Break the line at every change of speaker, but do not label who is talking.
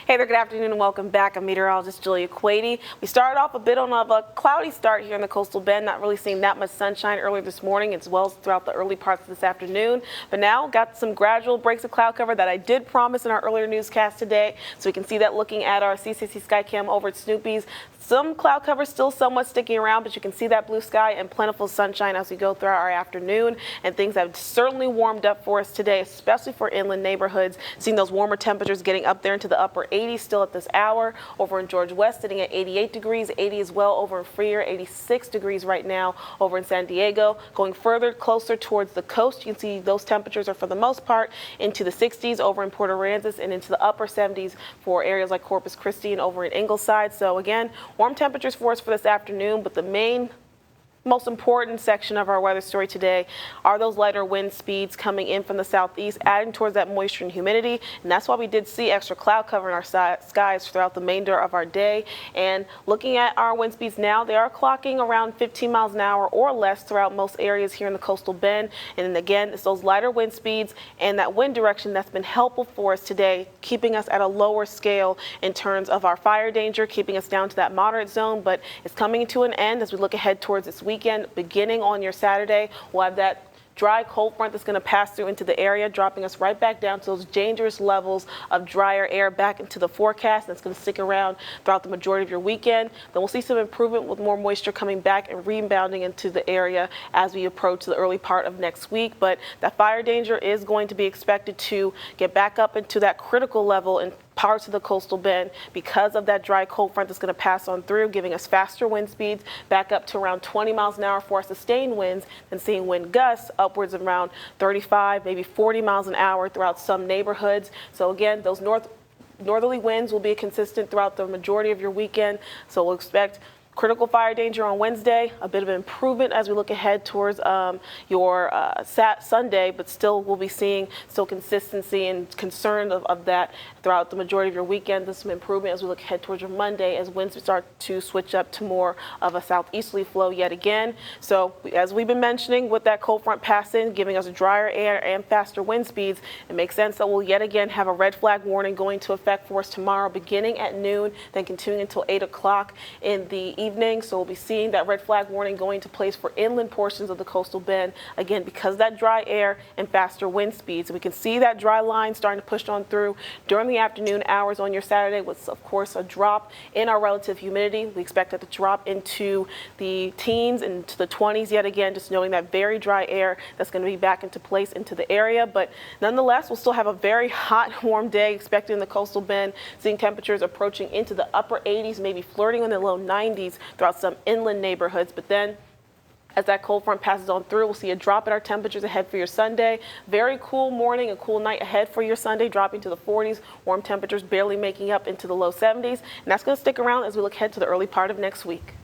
Hey there, good afternoon and welcome back. I'm meteorologist Julia Kwedi. We started off a bit on a cloudy start here in the coastal bend, not really seeing that much sunshine earlier this morning as well as throughout the early parts of this afternoon. But now got some gradual breaks of cloud cover that I did promise in our earlier newscast today. So we can see that looking at our CCC Skycam over at Snoopy's. Some cloud cover still somewhat sticking around, but you can see that blue sky and plentiful sunshine as we go throughout our afternoon. And things have certainly warmed up for us today, especially for inland neighborhoods. Seeing those warmer temperatures getting up there into the upper 80s still at this hour. Over in George West sitting at 88 degrees, 80 as well over in Freer, 86 degrees right now over in San Diego. Going further closer towards the coast, you can see those temperatures are for the most part into the 60s over in Port Aransas and into the upper 70s for areas like Corpus Christi and over in Ingleside. So again, warm temperatures for us for this afternoon, but the most important section of our weather story today are those lighter wind speeds coming in from the southeast, adding towards that moisture and humidity. And that's why we did see extra cloud cover in our skies throughout the remainder of our day. And looking at our wind speeds now, they are clocking around 15 miles an hour or less throughout most areas here in the coastal bend. And again, it's those lighter wind speeds and that wind direction that's been helpful for us today, keeping us at a lower scale in terms of our fire danger, keeping us down to that moderate zone. But it's coming to an end as we look ahead towards this weekend. Beginning on your Saturday, we'll have that dry cold front that's going to pass through into the area, dropping us right back down to those dangerous levels of drier air back into the forecast. That's going to stick around throughout the majority of your weekend. Then we'll see some improvement with more moisture coming back and rebounding into the area as we approach the early part of next week. But that fire danger is going to be expected to get back up into that critical level in parts of the coastal bend because of that dry cold front that's going to pass on through, giving us faster wind speeds back up to around 20 miles an hour for our sustained winds, and seeing wind gusts upwards of around 35, maybe 40 miles an hour throughout some neighborhoods. So again, those northerly winds will be consistent throughout the majority of your weekend. So we'll expect critical fire danger on Wednesday, a bit of improvement as we look ahead towards your Sunday, but still we'll be seeing still consistency and concern of that throughout the majority of your weekend. There's some improvement as we look ahead towards your Monday as winds start to switch up to more of a southeasterly flow yet again. So as we've been mentioning, with that cold front passing, giving us drier air and faster wind speeds, it makes sense that we'll yet again have a red flag warning going into effect for us tomorrow beginning at noon, then continuing until 8 o'clock in the evening. So we'll be seeing that red flag warning going into place for inland portions of the coastal bend, again, because of that dry air and faster wind speeds. We can see that dry line starting to push on through during the afternoon hours on your Saturday with, of course, a drop in our relative humidity. We expect it to drop into the teens and to the 20s yet again, just knowing that very dry air that's going to be back into place into the area. But nonetheless, we'll still have a very hot, warm day expected in the coastal bend, seeing temperatures approaching into the upper 80s, maybe flirting in the low 90s throughout some inland neighborhoods. But then as that cold front passes on through, we'll see a drop in our temperatures ahead for your Sunday. Very cool morning and cool night ahead for your Sunday, dropping to the 40s. Warm temperatures barely making up into the low 70s. And that's going to stick around as we look ahead to the early part of next week.